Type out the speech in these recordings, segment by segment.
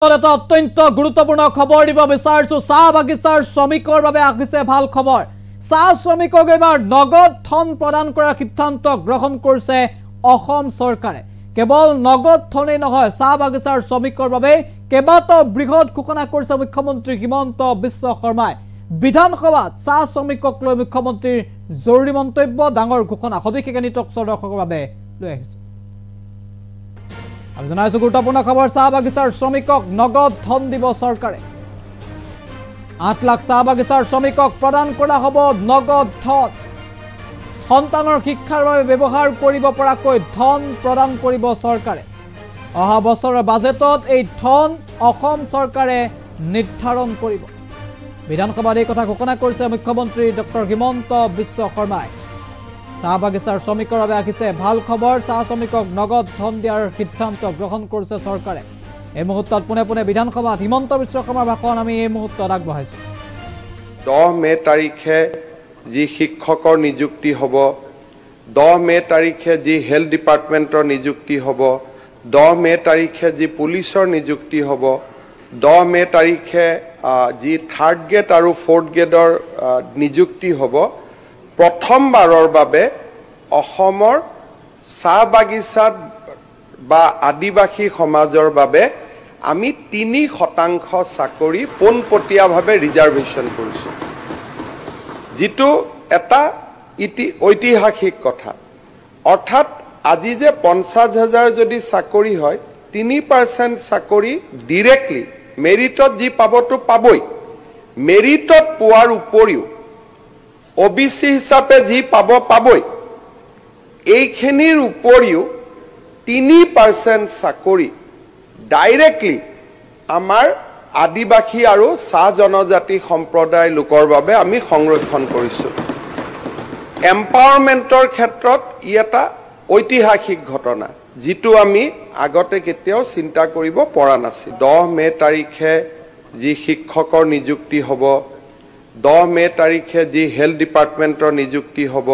এটা অত্যন্ত গুৰুত্বপূৰ্ণ খবৰ দিব বিচাৰিছো চাহ বাগিচাৰ শ্ৰমিকৰ বাবে আহিছে ভাল খবৰ চাহ শ্ৰমিকক এবাৰ নগদ ধন প্ৰদান কৰাৰ সিদ্ধান্ত গ্ৰহণ কৰিছে অসম চৰকাৰে কেৱল নগদ ধনেই নহয় চাহ বাগিচাৰ শ্ৰমিকৰ বাবে কেইবাটাও বৃহৎ ঘোষণা কৰিছে মুখ্যমন্ত্ৰী হিমন্ত বিশ্ব শৰ্মাই বিধানসভাত চাহ শ্ৰমিকক লৈ মুখ্যমন্ত্ৰীৰ জৰুৰী মন্তব্য ডাঙৰ ঘোষণা সবিশেষে টকছৰ দৰ্শকৰ বাবে লৈ আহিছে আমি জানাইছো গুৰুত্বপূৰ্ণ খবৰ চাহ বাগিচাৰ শ্ৰমিকক নগদ ধন দিব চৰকাৰে 8 লাখ চাহ বাগিচাৰ শ্ৰমিকক প্ৰদান কৰা হ'ব নগদ ধন সন্তানৰ শিক্ষাৰ বাবে ব্যৱহাৰ কৰিব পৰাকৈ ধন প্ৰদান কৰিব চৰকাৰে অহা বছৰৰ বাজেটত এই ধন অসম চৰকাৰে নিৰ্ধাৰণ কৰিব বিধানসভাত এই কথা ঘোষণা কৰিছে মুখ্যমন্ত্ৰী ডক্টৰ হিমন্ত বিশ্ব শৰ্মাই চাহ বাগিচাৰ শ্ৰমিকৰ বাবে আহিছে ভাল খবৰ চাহ শ্ৰমিকক নগদ ধন দিয়াৰ সিদ্ধান্ত গ্ৰহণ কৰিছে চৰকাৰে এই মুহূৰ্তত পুনে বিধানসভাত হিমন্ত বিশ্ব শৰ্মাৰ ভাষণ আমি এই মুহূৰ্তত আগবঢ়াইছো 10 মে তাৰিখে যি শিক্ষকৰ নিযুক্তি হ'ব 10 মে তাৰিখে যি হেলথ ডিপাৰ্টমেণ্টৰ নিযুক্তি হ'ব 10 মে তাৰিখে যি পুলিচৰ নিযুক্তি হ'ব 10 মে তাৰিখে যি থাৰ্ড গ্ৰেড আৰু ফৰ্থ গ্ৰেডৰ নিযুক্তি হ'ব প্ৰথমবাৰৰ বাবে অসমৰ চাহ বাগিচাত বা আদিবাসী সমাজৰ বাবে আমি 3% চাকৰি পোনপটীয়াভাৱে ৰিজাৰ্ভেশ্যন কৰিছো যেটো এটা ঐতিহাসিক কথা অৰ্থাৎ আজি যে 50,000 যদি চাকৰি হয় 3% চাকৰি ডাইৰেক্টলি মেৰিটত যি পাবটো পাবই মেৰিটত পোৱাৰ উপৰিও OBC হিচাপে যি পাবই এইখিনিৰ উপৰিও 3% চাকৰি ডাইৰেক্টলি আমাৰ আদিবাসী আৰু চাহ জনজাতি সম্প্ৰদায়ৰ লোকৰ বাবে আমি সংৰক্ষণ কৰিছো এম্পাৱাৰমেণ্টৰ ক্ষেত্ৰত ই এটা ঐতিহাসিক ঘটনা যেটো আমি আগতে কেতিয়াও চিন্তা কৰিব পৰা নাছিল 10 মে তাৰিখে যি শিক্ষকৰ নিযুক্তি হ'ব 10 মে তাৰিখে যি হেলথ ডিপাৰ্টমেণ্টৰ নিযুক্তি হ'ব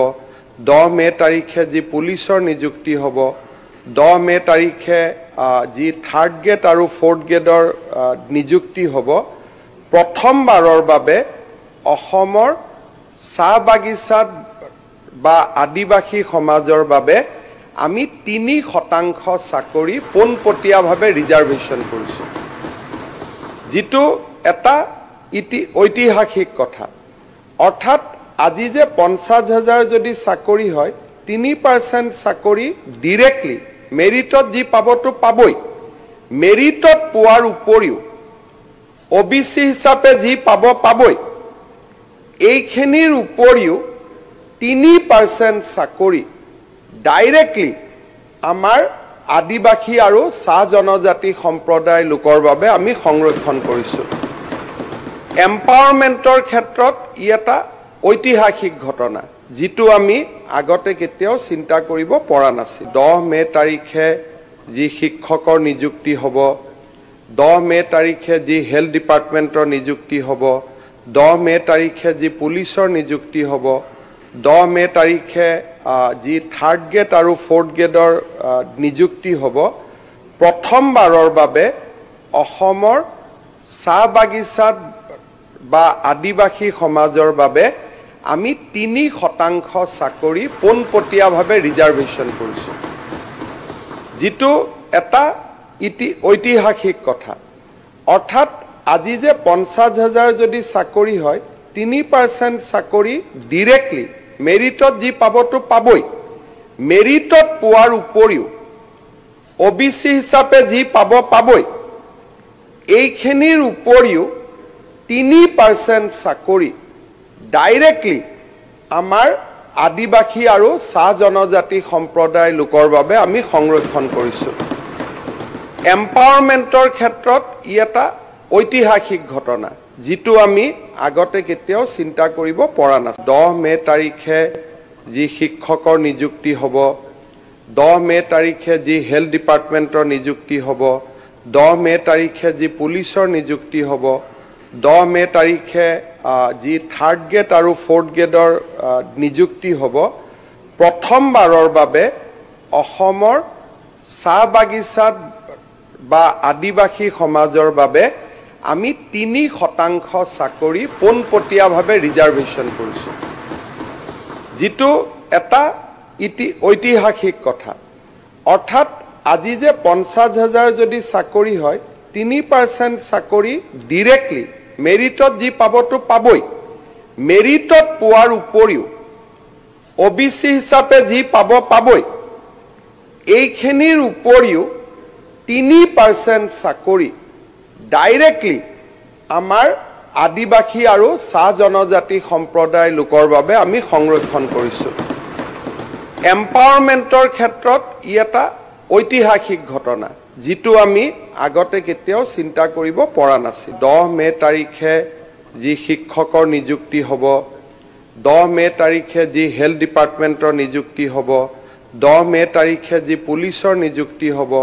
10 মে তাৰিখে যি পুলিচৰ নিযুক্তি হ'ব 10 মে তাৰিখে যি থাৰ্ড গ্ৰেড আৰু ফৰ্থ গ্ৰেডৰ নিযুক্তি হ'ব প্ৰথমবাৰৰ বাবে অসমৰ চাহ বাগিচাত বা আদিবাসী সমাজৰ বাবে আমি 3% চাকৰি পোনপটীয়াভাৱে ৰিজাৰ্ভেশ্যন কৰিছো যেটো এটা ঐতিহাসিক কথা অৰ্থাৎ আজি যে 50,000 যদি চাকৰি হয় 3% চাকৰি ডাইৰেক্টলি মেৰিটত যি পাবটো পাবই মেৰিটত পোৱাৰ উপৰিও OBC হিচাপে যি পাবই এইখিনিৰ উপৰিও 3% চাকৰি ডাইৰেক্টলি আমাৰ আদিবাসী আৰু চাহ জনজাতি সম্প্ৰদায়ৰ লোকৰ বাবে আমি সংৰক্ষণ কৰিছো এম্পাৱাৰমেণ্টৰ ক্ষেত্ৰত ই এটা ঐতিহাসিক ঘটনা যেটো আমি আগতে কেতিয়াও চিন্তা কৰিব পৰা নাছিল 10 মে তাৰিখে যি শিক্ষকৰ নিযুক্তি হ'ব 10 মে তাৰিখে যি হেলথ ডিপাৰ্টমেণ্টৰ নিযুক্তি হ'ব 10 মে তাৰিখে যি পুলিচৰ নিযুক্তি হ'ব 10 মে তাৰিখে যি থাৰ্ড গ্ৰেড আৰু ফৰ্থ গ্ৰেডৰ নিযুক্তি হ'ব প্ৰথমবাৰৰ বাবে অসমৰ চাহ বাগিচাত বা আদিবাসী সমাজৰ বাবে আমি 3% চাকৰি পোনপটীয়াভাৱে ৰিজাৰ্ভেশ্যন কৰিছো যেটো এটা ঐতিহাসিক কথা অৰ্থাৎ আজি যে 50,000 যদি চাকৰি হয় 3% চাকৰি ডাইৰেক্টলি মেৰিটত যি পাবটো পাবই মেৰিটত পোৱাৰ উপৰিও OBC হিচাপে যি পাবই এইখিনিৰ উপৰিও 3% চাকৰি ডাইৰেক্টলি আমাৰ আদিবাসী আৰু চাহ জনজাতি সম্প্ৰদায়ৰ লোকৰ বাবে আমি সংৰক্ষণ কৰিছো এম্পাৱাৰমেণ্টৰ ক্ষেত্ৰত ই এটা ঐতিহাসিক ঘটনা যেটো আমি আগতে কেতিয়াও চিন্তা কৰিব পৰা নাছিল 10 মে তাৰিখে যি শিক্ষকৰ নিযুক্তি হ'ব 10 মে তাৰিখে যি হেলথ ডিপাৰ্টমেণ্টৰ নিযুক্তি হ'ব 10 মে তাৰিখে যি পুলিচৰ নিযুক্তি হ'ব 10 মে তাৰিখে যি থাৰ্ড গ্ৰেড আৰু ফৰ্থ গ্ৰেডৰ নিযুক্তি হ'ব প্ৰথমবাৰৰ বাবে অসমৰ চাহ বাগিচাত বা আদিবাসী সমাজৰ বাবে আমি 3% চাকৰি পোনপটীয়াভাৱে ৰিজাৰ্ভেশ্যন কৰিছোঁ, যিটো এটা ঐতিহাসিক কথা। অৰ্থাৎ আজি যে 50,000 যদি চাকৰি হয়, 3% চাকৰি ডিৰেক্টলি মেৰিটত যি পাবতো পাবই, মেৰিটত পোৱাৰ উপৰিও OBC হিচাপে যি পাবই, এইখিনিৰ উপৰিও 3% চাকৰি ডাইৰেক্টলি আমাৰ আদিবাসী আৰু চাহ জনজাতি সম্প্ৰদায়ৰ লোকৰ বাবে আমি সংৰক্ষণ কৰিছোঁ। এম্পাৱাৰমেণ্টৰ ক্ষেত্ৰত ই এটা ঐতিহাসিক ঘটনা, যিটো আমি আগতে কেতিয়াও চিন্তা কৰিব পৰা নাছিল। 10 মে তাৰিখে যি শিক্ষকৰ নিযুক্তি হ'ব, 10 মে তাৰিখে যি হেল্থ ডিপাৰ্টমেণ্টৰ নিযুক্তি হ'ব, 10 মে তাৰিখে যি পুলিচৰ নিযুক্তি হ'ব,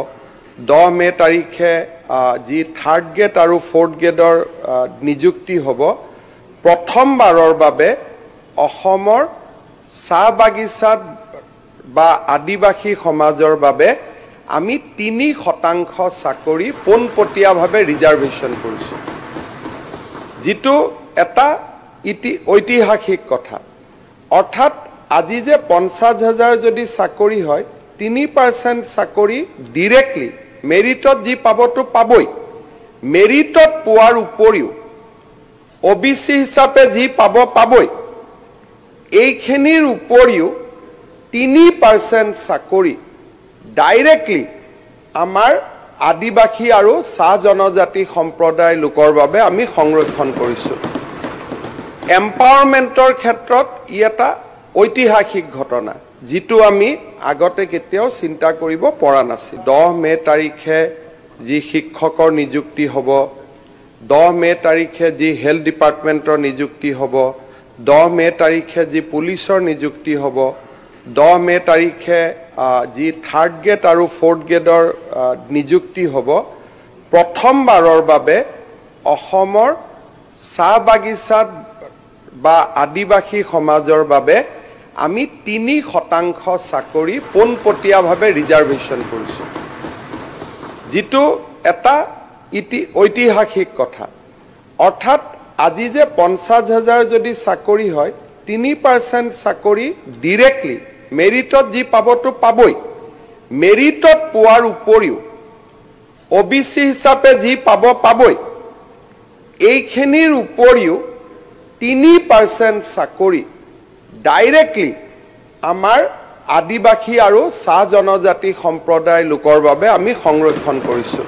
10 মে তাৰিখে যি 3rd গ্ৰেড আৰু 4th গ্ৰেডৰ নিযুক্তি হ'ব, প্ৰথমবাৰৰ বাবে অসমৰ চাহ বাগিচাত বা আদিবাসী সমাজৰ বাবে আমি 3% চাকৰি পোনপটীয়াভাৱে ৰিজাৰ্ভেশ্যন কৰিছোঁ, যিটো এটা ঐতিহাসিক কথা। অৰ্থাৎ আজি যে 50,000 যদি চাকৰি হয়, 3% চাকৰি ডিৰেক্টলি মেৰিটত যি পাবতো পাবই, মেৰিটত পোৱাৰ উপৰিও OBC হিচাপে যি পাবই, এইখিনিৰ উপৰিও 3% চাকৰি ডাইৰেক্টলি আমাৰ আদিবাসী আৰু চাহ জনজাতি সম্প্ৰদায়ৰ লোকৰ বাবে আমি সংৰক্ষণ কৰিছোঁ। এম্পাৱাৰমেণ্টৰ ক্ষেত্ৰত ই এটা ঐতিহাসিক ঘটনা, যিটো আমি আগতে কেতিয়াও চিন্তা কৰিব পৰা নাছিল। 10 মে তাৰিখে যি শিক্ষকৰ নিযুক্তি হ'ব, 10 মে তাৰিখে যি হেল্থ ডিপাৰ্টমেণ্টৰ নিযুক্তি হ'ব, 10 মে তাৰিখে যি পুলিচৰ নিযুক্তি হ'ব, 10 মে তাৰিখে যি 3rd গ্ৰেড আৰু 4th গ্ৰেডৰ নিযুক্তি হ'ব, প্ৰথমবাৰৰ বাবে অসমৰ চাহ বাগিচাত বা আদিবাসী সমাজৰ বাবে আমি 3% চাকৰি পোনপটীয়াভাৱে ৰিজাৰ্ভেশ্যন কৰিছোঁ, যিটো এটা ঐতিহাসিক কথা। অৰ্থাৎ আজি যে 50,000 যদি চাকৰি হয়, 3% চাকৰি ডিৰেক্টলি মেৰিটত যি পাবতো পাবই, মেৰিটত পোৱাৰ উপৰিও OBC হিচাপে যি পাবই, এইখিনিৰ উপৰিও 3% চাকৰি ডাইৰেক্টলি আমাৰ আদিবাসী আৰু চাহ জনজাতি সম্প্ৰদায়ৰ লোকৰ বাবে আমি সংৰক্ষণ কৰিছোঁ।